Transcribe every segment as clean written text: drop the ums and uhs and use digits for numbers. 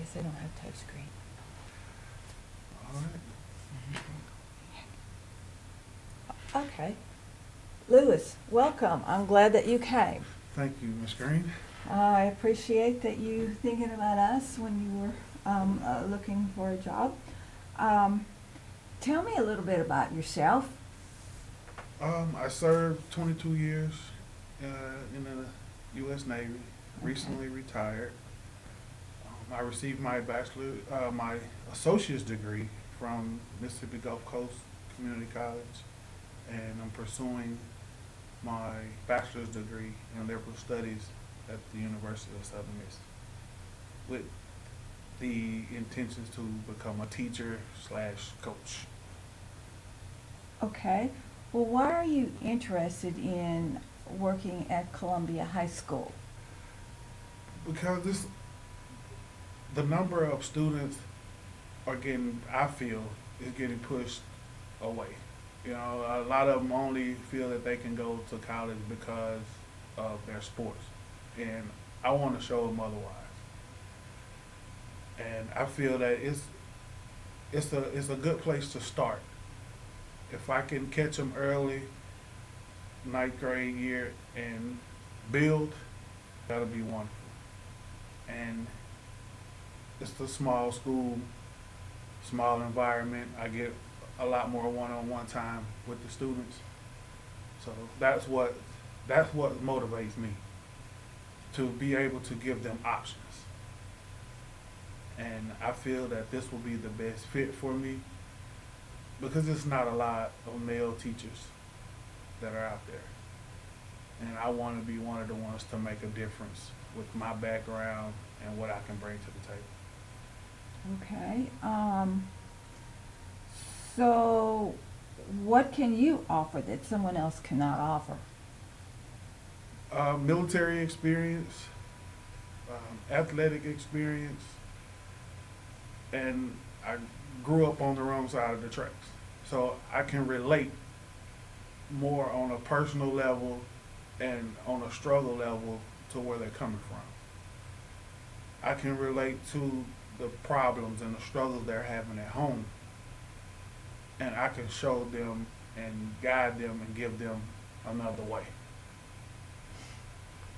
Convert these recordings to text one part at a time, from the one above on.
guess they don't have touchscreen. All right. Okay. Lewis, welcome. I'm glad that you came. Thank you, Ms. Green. I appreciate that you thinking about us when you were looking for a job. Tell me a little bit about yourself. I served 22 years in the U.S. Navy. Recently retired. I received my my associate's degree from Mississippi Gulf Coast Community College, and I'm pursuing my bachelor's degree in liberal studies at the University of Southern Miss, with the intentions to become a teacher/coach. Okay. Well, why are you interested in working at Columbia High School? Because the number of students I feel, is getting pushed away. You know, a lot of them only feel that they can go to college because of their sports. And I want to show them otherwise. And I feel that it's a good place to start. If I can catch them early, ninth grade year, and build, that'll be wonderful. And it's a small school, small environment. I get a lot more one-on-one time with the students. So that's what motivates me, to be able to give them options. And I feel that this will be the best fit for me, because there's not a lot of male teachers that are out there. And I want to be one of the ones to make a difference with my background and what I can bring to the table. Okay. So what can you offer that someone else cannot offer? Military experience, athletic experience, and I grew up on the wrong side of the tracks. So I can relate more on a personal level and on a struggle level to where they're coming from. I can relate to the problems and the struggles they're having at home, and I can show them and guide them and give them another way.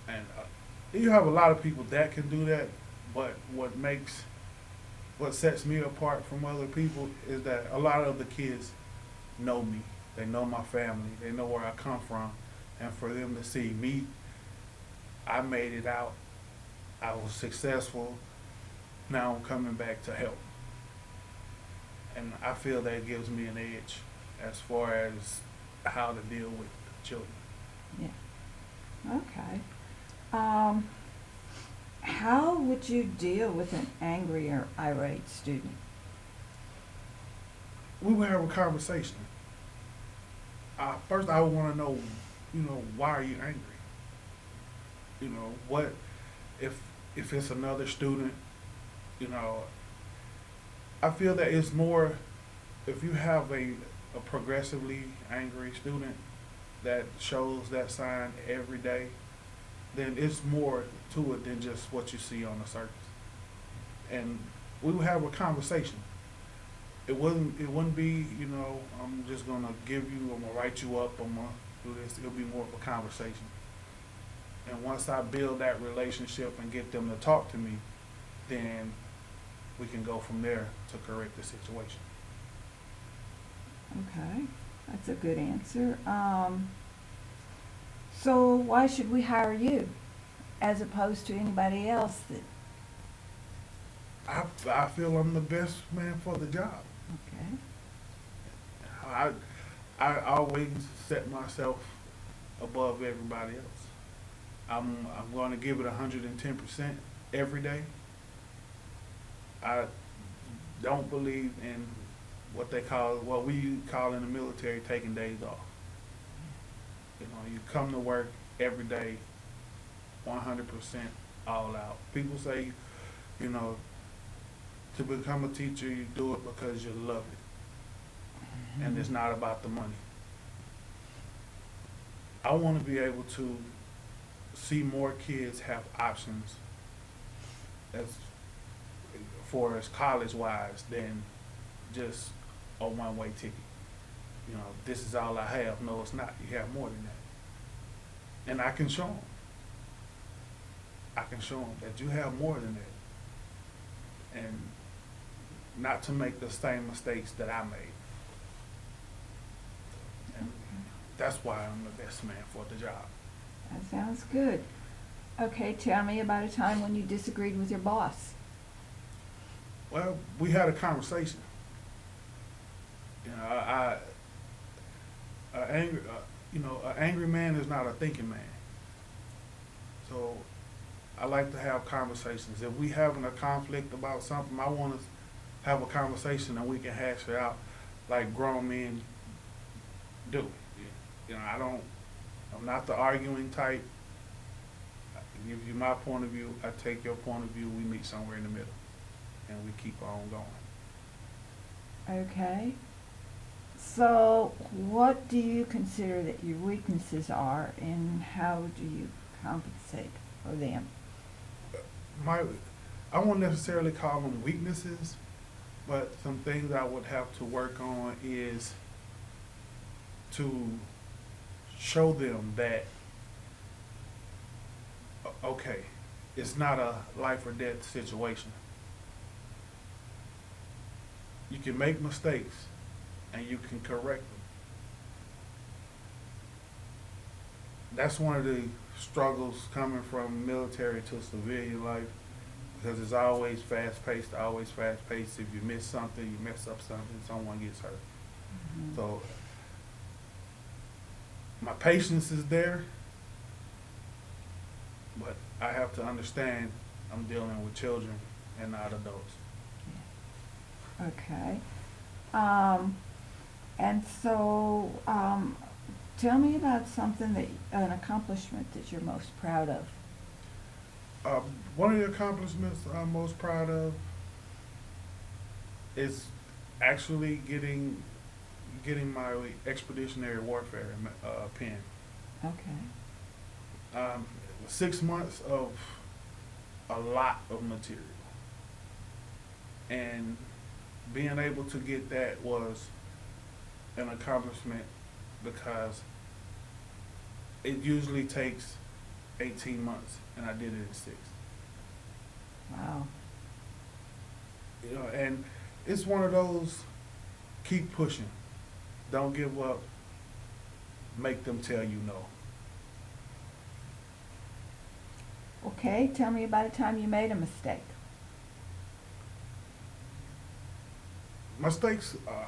And you have a lot of people that can do that, but what sets me apart from other people is that a lot of the kids know me. They know my family. They know where I come from. And for them to see me, I made it out. I was successful. Now I'm coming back to help. And I feel that gives me an edge as far as how to deal with children. Yeah. Okay. How would you deal with an angry or irate student? We would have a conversation. First, I would want to know, why are you angry? What if it's another student? I feel that it's more, if you have a progressively angry student that shows that sign every day, then it's more to it than just what you see on the surface. And we would have a conversation. It wouldn't be, I'm just gonna I'm gonna write you up, I'm gonna do this. It'll be more of a conversation. And once I build that relationship and get them to talk to me, then we can go from there to correct the situation. Okay, that's a good answer. So why should we hire you as opposed to anybody else that? I feel I'm the best man for the job. Okay. I always set myself above everybody else. I'm going to give it 110% every day. I don't believe in what we call in the military taking days off. You come to work every day 100% all out. People say, to become a teacher, you do it because you love it. And it's not about the money. I want to be able to see more kids have options as for as college wise than just a one-way ticket. You know, this is all I have. No, it's not. You have more than that. And I can show them. I can show them that you have more than that. And not to make the same mistakes that I made. And that's why I'm the best man for the job. That sounds good. Okay, tell me about a time when you disagreed with your boss. Well, we had a conversation. You know, an angry man is not a thinking man. So I like to have conversations. If we having a conflict about something, I want to have a conversation and we can hash it out like grown men do. You know, I'm not the arguing type. I give you my point of view, I take your point of view, we meet somewhere in the middle and we keep on going. Okay. So what do you consider that your weaknesses are, and how do you compensate for them? I won't necessarily call them weaknesses, but some things I would have to work on is to show them that, okay, it's not a life or death situation. You can make mistakes and you can correct them. That's one of the struggles coming from military to civilian life, because it's always fast-paced. If you miss something, you mess up something, someone gets hurt. Mm-hmm. So my patience is there, but I have to understand I'm dealing with children and not adults. Okay. And so, tell me about an accomplishment that you're most proud of. One of the accomplishments I'm most proud of is actually getting my expeditionary warfare pin. Okay. 6 months of a lot of material, and being able to get that was an accomplishment, because it usually takes 18 months and I did it in 6. Wow. You know, and it's one of those, keep pushing, don't give up, make them tell you no. Okay, tell me about a time you made a mistake. Mistakes are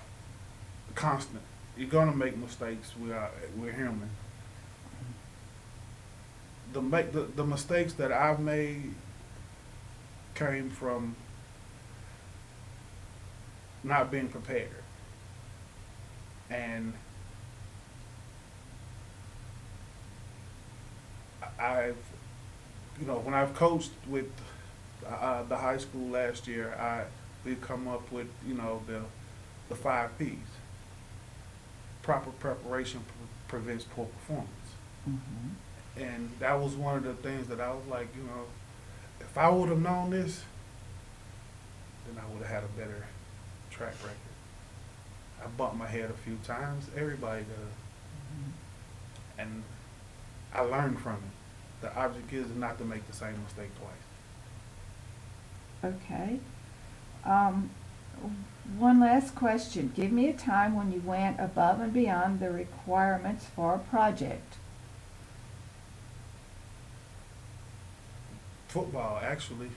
constant. You're gonna make mistakes. We're human. The mistakes that I've made came from not being prepared. And when I've coached with the high school last year, we've come up with, the 5 Ps. Proper preparation prevents poor performance. Mm-hmm. And that was one of the things that I was like, if I would have known this, then I would have had a better track record. I bumped my head a few times. Everybody does. Mm-hmm. And I learned from it. The object is not to make the same mistake twice. Okay. One last question. Give me a time when you went above and beyond the requirements for a project. Football, actually.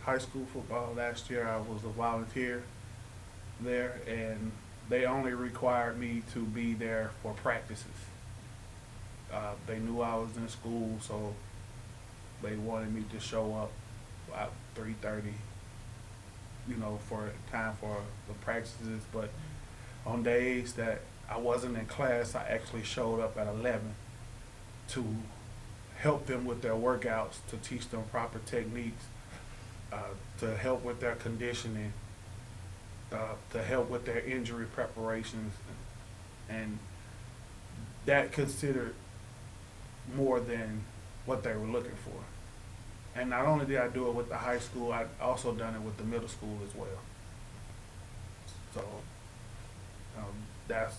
High school football. Last year I was a volunteer there, and they only required me to be there for practices. They knew I was in school, so they wanted me to show up about 3:30, for time for the practices. But on days that I wasn't in class, I actually showed up at 11 to help them with their workouts, to teach them proper techniques, to help with their conditioning, to help with their injury preparations, and that considered more than what they were looking for. And not only did I do it with the high school, I also done it with the middle school as well. So, that's